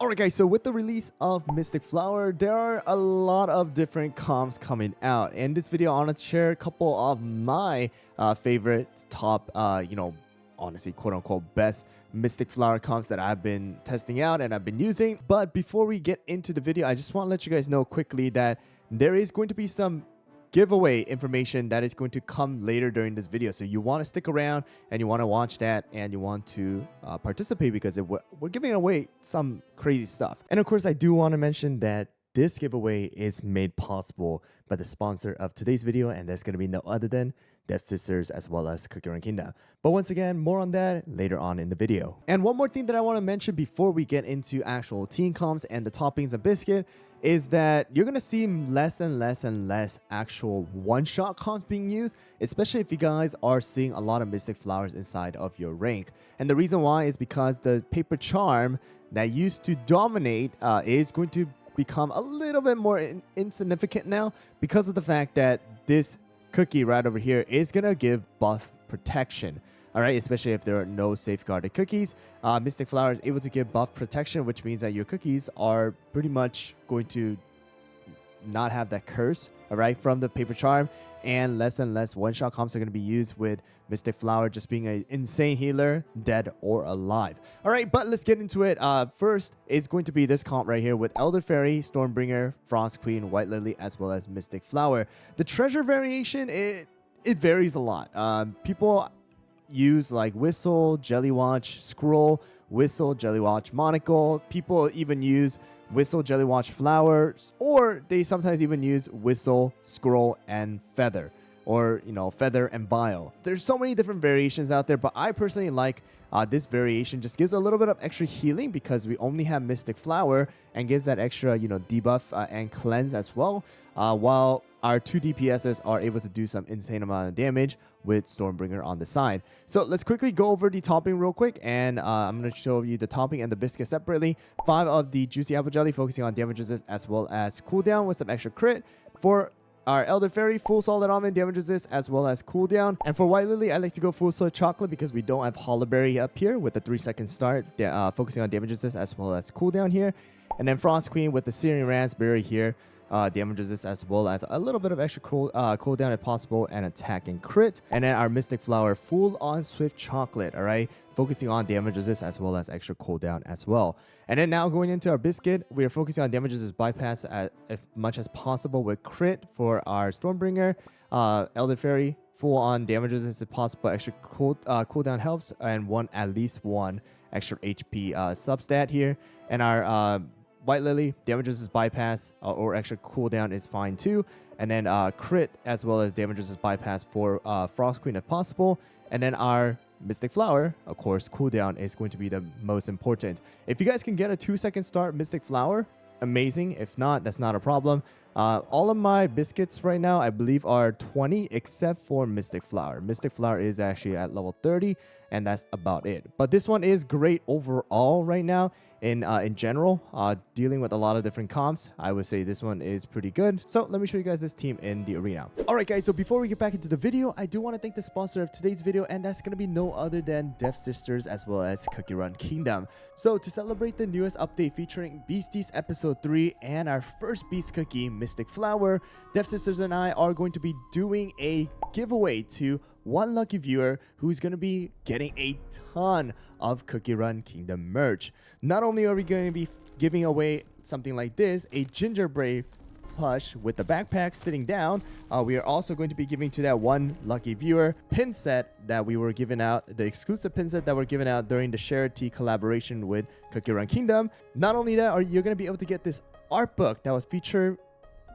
Alright guys, so with the release of Mystic Flower, there are a lot of different comps coming out. In this video, I want to share a couple of my favorite top, honestly, quote-unquote, best Mystic Flower comps that I've been testing out and I've been using. But before we get into the video, I just want to let you guys know quickly that there is going to be some giveaway information that is going to come later during this video, so you want to stick around and you want to watch that and you want to participate because we're giving away some crazy stuff. And of course, I do want to mention that this giveaway is made possible by the sponsor of today's video, and that's going to be no other than Dev Sisters as well as Cookie Run Kingdom. But once again, more on that later on in the video. And one more thing that I want to mention before we get into actual team comps and the toppings and biscuit is that you're going to see less and less actual one-shot comps being used, especially if you guys are seeing a lot of Mystic Flowers inside of your rank. And the reason why is because the paper charm that used to dominate is going to become a little bit more insignificant now because of the fact that this cookie right over here is going to give buff protection. Alright, especially if there are no safeguarded cookies. Mystic Flower is able to give buff protection, which means that your cookies are pretty much going to not have that curse, alright, from the paper charm. And less one-shot comps are going to be used with Mystic Flower just being an insane healer, dead or alive. Alright, but let's get into it. First is going to be this comp right here with Elder Fairy, Stormbringer, Frost Queen, White Lily, as well as Mystic Flower. The treasure variation, it varies a lot. People use like Whistle, Jellywatch, Scroll, Whistle, Jellywatch, Monocle. People even use Whistle, Jellywatch, Flowers, or they sometimes even use Whistle, Scroll, and Feather, or Feather and Bile. There's so many different variations out there, but I personally like this variation. Just gives a little bit of extra healing because we only have Mystic Flower, and gives that extra debuff and cleanse as well, while our two DPSs are able to do some insane amount of damage with Stormbringer on the side. So let's quickly go over the topping real quick, and I'm going to show you the topping and the biscuit separately. 5 of the Juicy Apple Jelly, focusing on damage resist as well as cooldown with some extra crit. For our Elder Fairy, full solid almond, damage resist as well as cooldown. And for White Lily, I like to go full soy chocolate because we don't have Hollowberry up here with the 3-second start, focusing on damage resist as well as cooldown here. And then Frost Queen with the Syrian Raspberry here, damage resist as well as a little bit of extra cooldown if possible, and attack and crit. And then our Mystic Flower, full on Swift Chocolate, alright, focusing on damage resist as well as extra cooldown as well. And then now going into our biscuit, we are focusing on damage resist bypass as much as possible with crit for our Stormbringer. Elder Fairy, full on damage resist if possible, extra cooldown helps, and at least one extra HP substat here. And our White Lily, damage resist bypass or extra cooldown is fine too. And then crit as well as damage resist bypass for Frost Queen if possible. And then our Mystic Flower, of course, cooldown is going to be the most important. If you guys can get a 2-second start Mystic Flower, amazing. If not, that's not a problem. All of my biscuits right now, I believe, are 20 except for Mystic Flower. Mystic Flower is actually at level 30, and that's about it. But this one is great overall right now. In general, dealing with a lot of different comps, I would say this one is pretty good. So let me show you guys this team in the arena. Alright guys, so before we get back into the video, I do want to thank the sponsor of today's video, and that's going to be no other than Dev Sisters as well as Cookie Run Kingdom. So to celebrate the newest update featuring Beasties Episode 3 and our first Beast Cookie, Mystic Flower, Dev Sisters and I are going to be doing a giveaway to one lucky viewer who's going to be getting a ton of Cookie Run Kingdom merch. Not only are we going to be giving away something like this, a gingerbread plush with the backpack sitting down, we are also going to be giving to that one lucky viewer pin set that we were giving out, the exclusive pin set that were given out during the charity collaboration with Cookie Run Kingdom. Not only that, you're going to be able to get this art book that was featured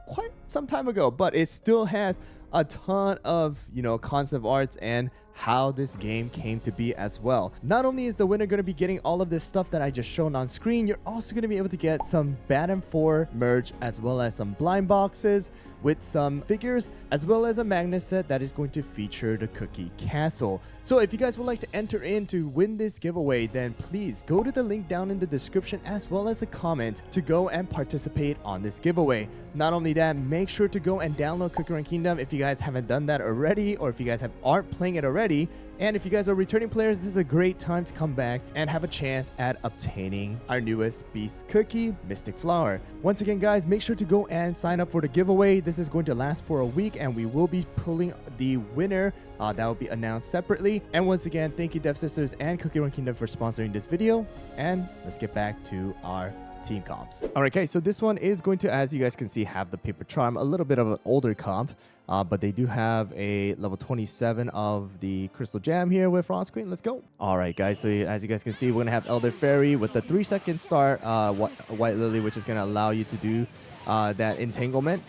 quite some time ago, but it still has a ton of concept arts and how this game came to be as well. Not only is the winner going to be getting all of this stuff that I just shown on screen, you're also going to be able to get some Batten 4 merch as well as some blind boxes with some figures, as well as a magnet set that is going to feature the Cookie Castle. So if you guys would like to enter in to win this giveaway, then please go to the link down in the description as well as a comment to go and participate on this giveaway. Not only that, make sure to go and download Cookie Run Kingdom if you guys haven't done that already, or if you guys aren't playing it already. already. And if you guys are returning players, this is a great time to come back and have a chance at obtaining our newest beast cookie, Mystic Flower. Once again, guys, make sure to go and sign up for the giveaway. This is going to last for a week, and we will be pulling the winner. That will be announced separately. And once again, thank you Dev Sisters and Cookie Run Kingdom for sponsoring this video. And let's get back to our team comps. Alright guys, so this one is going to, as you guys can see, have the Paper Charm, a little bit of an older comp, but they do have a level 27 of the Crystal Gem here with Frost Queen. Let's go. Alright guys, so as you guys can see, we're gonna have Elder Fairy with the 3-second start, White Lily, which is gonna allow you to do that entanglement.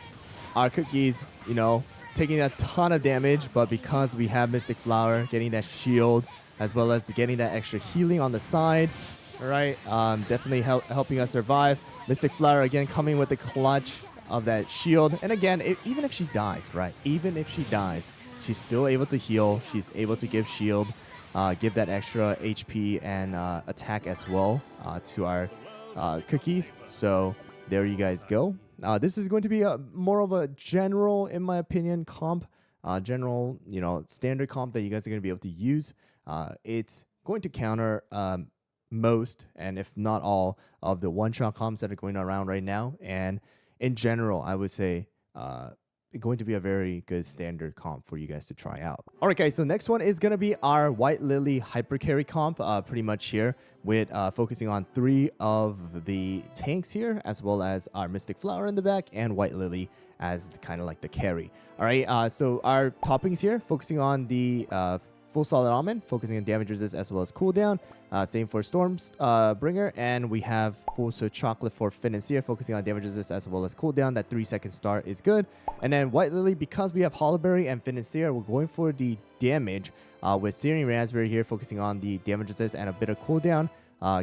Our cookies, you know, taking a ton of damage, but because we have Mystic Flower, getting that shield, as well as getting that extra healing on the side. All right, definitely helping us survive. Mystic Flower again coming with the clutch of that shield. And again, even if she dies, right? Even if she dies, she's still able to heal. She's able to give shield, give that extra HP and attack as well to our cookies. So there you guys go. This is going to be more of a general, in my opinion, comp. General, you know, standard comp that you guys are going to be able to use. It's going to counter most, and if not all, of the one-shot comps that are going around right now. And in general, I would say going to be a very good standard comp for you guys to try out. All right, guys, so next one is going to be our White Lily Hyper Carry comp, pretty much here, with focusing on 3 of the tanks here, as well as our Mystic Flower in the back and White Lily as kind of like the carry. All right, so our toppings here, focusing on the Full Solid Almond, focusing on damage resist as well as cooldown. Same for Storm's Bringer, and we have Full Swift Chocolate for Financier, focusing on damage resist as well as cooldown. That 3-second start is good. And then White Lily, because we have Hollowberry and Financier, we're going for the damage with Searing Raspberry here, focusing on the damage resist and a bit of cooldown.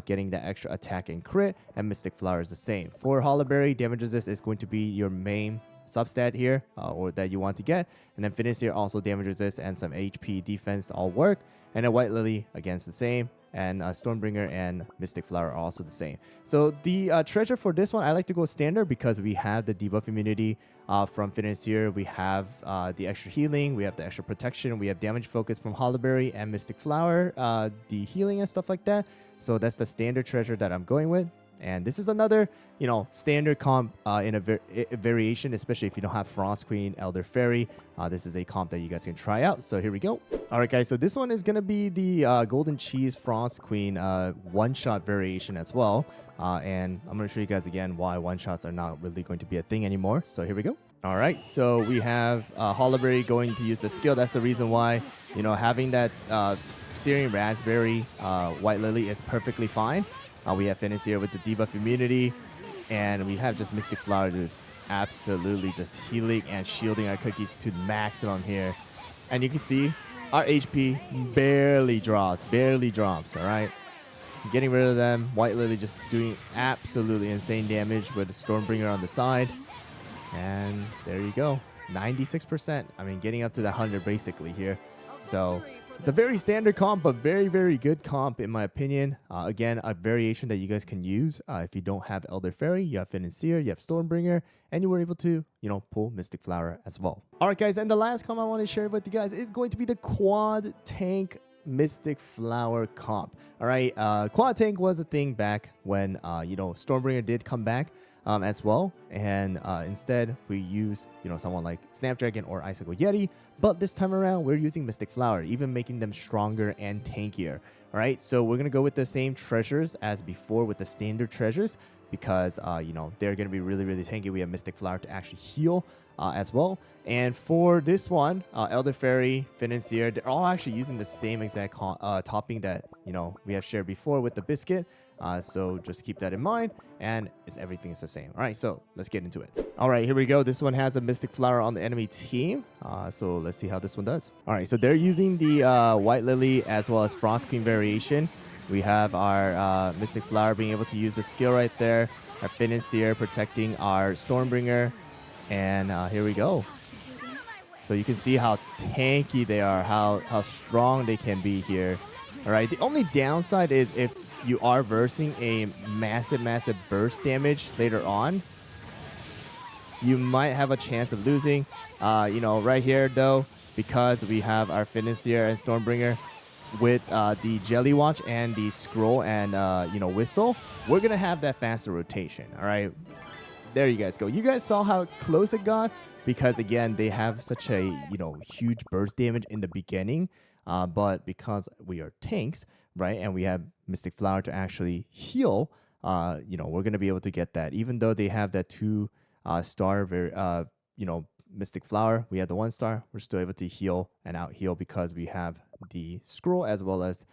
Getting that extra attack and crit, and Mystic Flower is the same. For Hollowberry, damage resist is going to be your main substat here, or that you want to get, and then Financier also damage resist and some HP defense all work, and then White Lily against the same, and Stormbringer and Mystic Flower are also the same. So the treasure for this one, I like to go standard because we have the debuff immunity from Financier, we have the extra healing, we have the extra protection, we have damage focus from Hollowberry and Mystic Flower, the healing and stuff like that. So that's the standard treasure that I'm going with. And this is another, you know, standard comp in a variation, especially if you don't have Frost Queen, Elder Fairy. This is a comp that you guys can try out. So here we go. All right, guys. So this one is going to be the Golden Cheese Frost Queen one-shot variation as well. And I'm going to show you guys again why one-shots are not really going to be a thing anymore. So here we go. All right. So we have Hollowberry going to use the skill. That's the reason why, you know, having that Searing Raspberry White Lily is perfectly fine. We have Financier with the debuff immunity, and we have just Mystic Flower just absolutely just healing and shielding our cookies to max it on here. And you can see our HP barely drops, all right? Getting rid of them. White Lily just doing absolutely insane damage with the Stormbringer on the side. And there you go, 96%. I mean, getting up to the 100 basically here. So it's a very standard comp, but very, very good comp in my opinion. Again, a variation that you guys can use. If you don't have Elder Fairy, you have Financier, you have Stormbringer, and you were able to, you know, pull Mystic Flower as well. All right, guys, and the last comp I want to share with you guys is going to be the Quad Tank Mystic Flower comp. All right, Quad Tank was a thing back when, you know, Stormbringer did come back. As well, and instead we use, you know, someone like Snapdragon or Icicle Yeti, but this time around we're using Mystic Flower, even making them stronger and tankier. All right, so we're gonna go with the same treasures as before with the standard treasures because you know, they're gonna be really, really tanky. We have Mystic Flower to actually heal as well. And for this one, Elder Fairy, Financier, they're all actually using the same exact topping that, you know, we have shared before with the biscuit. So just keep that in mind, and everything is the same. All right, so let's get into it. All right, here we go. This one has a Mystic Flower on the enemy team. So let's see how this one does. All right, so they're using the White Lily as well as Frost Queen variation. We have our Mystic Flower being able to use the skill right there. Our Financier protecting our Stormbringer. And here we go. So you can see how tanky they are, how strong they can be here. All right, the only downside is if you are versing a massive burst damage later on, you might have a chance of losing. You know, right here though, because we have our Financier and Stormbringer with the Jelly Watch and the Scroll and Whistle, we're gonna have that faster rotation. All right, there you guys go. You guys saw how close it got because again they have such a huge burst damage in the beginning, but because we are tanks, right, and we have Mystic Flower to actually heal, we're gonna be able to get that. Even though they have that 2-star, Mystic Flower, we have the 1-star. We're still able to heal and out heal because we have the Scroll as well as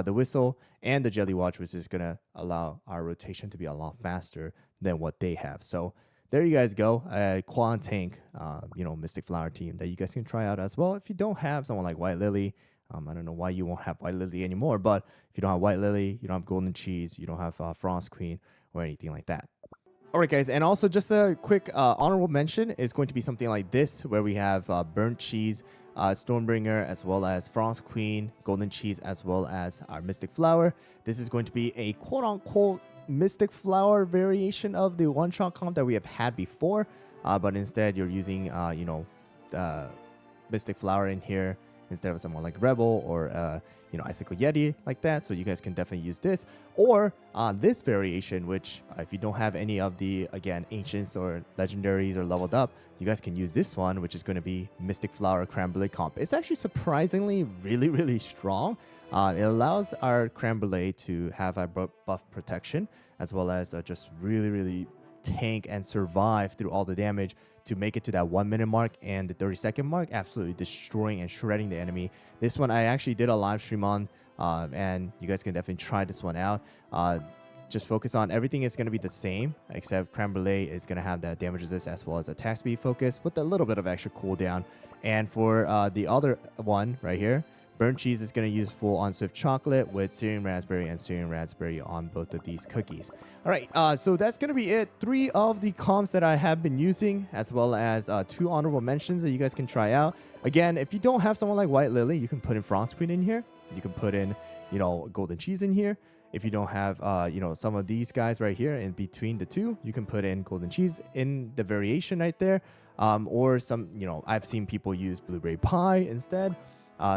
the Whistle and the Jelly Watch, which is gonna allow our rotation to be a lot faster than what they have. So there you guys go. Quad tank, Mystic Flower team that you guys can try out as well. If you don't have someone like White Lily, I don't know why you won't have White Lily anymore, but if you don't have White Lily, you don't have Golden Cheese, you don't have Frost Queen or anything like that. All right, guys, and also just a quick honorable mention is going to be something like this, where we have Burnt Cheese, Stormbringer, as well as Frost Queen, Golden Cheese, as well as our Mystic Flower. This is going to be a quote-unquote Mystic Flower variation of the one-shot comp that we have had before, but instead you're using, Mystic Flower in here instead of someone like Rebel or Icicle Yeti like that. So you guys can definitely use this, or this variation, which if you don't have any of the ancients or legendaries or leveled up, you guys can use this one, which is going to be Mystic Flower Creme Brulee comp. It's actually surprisingly really strong. It allows our Creme Brulee to have our buff protection as well as just really tank and survive through all the damage to make it to that 1 minute mark and the 30-second mark, absolutely destroying and shredding the enemy. This one I actually did a live stream on, and you guys can definitely try this one out. Just focus on everything is going to be the same, except Creme Brulee is going to have that damage resist as well as attack speed focus with a little bit of extra cooldown. And for the other one right here, Burnt Cheese is going to use full on Swift Chocolate with Syrian Raspberry and Syrian Raspberry on both of these cookies. All right, so that's going to be it. 3 of the comps that I have been using, as well as 2 honorable mentions that you guys can try out. Again, if you don't have someone like White Lily, you can put in Frost Queen in here. You can put in, Golden Cheese in here. If you don't have, some of these guys right here in between the two, you can put in Golden Cheese in the variation right there. Or some, I've seen people use Blueberry Pie instead.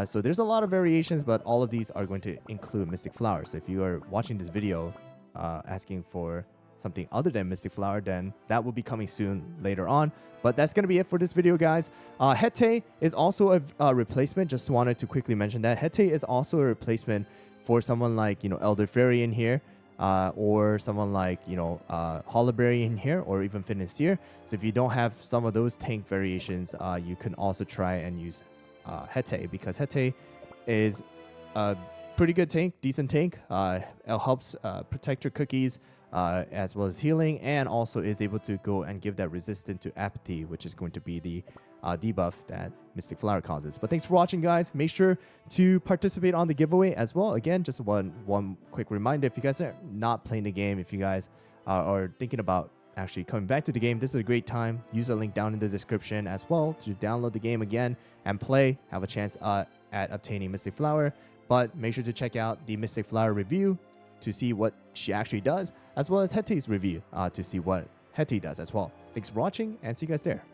So there's a lot of variations, but all of these are going to include Mystic Flower. So if you are watching this video asking for something other than Mystic Flower, then that will be coming soon later on. But that's going to be it for this video, guys. Hete is also a replacement. Just wanted to quickly mention that. Hete is also a replacement for someone like, Elder Fairy in here. Or someone like, Hollowberry in here, or even Financier. So if you don't have some of those tank variations, you can also try and use Hete, because Hete is a pretty good tank, decent tank. It helps protect your cookies as well as healing, and also is able to go and give that resistance to apathy, which is going to be the debuff that Mystic Flower causes. But thanks for watching, guys. Make sure to participate on the giveaway as well. Again, just one quick reminder, if you guys are not playing the game, if you guys are thinking about actually coming back to the game, this is a great time. Use the link down in the description as well to download the game again and play. Have a chance at obtaining Mystic Flower, but make sure to check out the Mystic Flower review to see what she actually does, as well as Hete's review to see what Hete does as well. Thanks for watching, and see you guys there.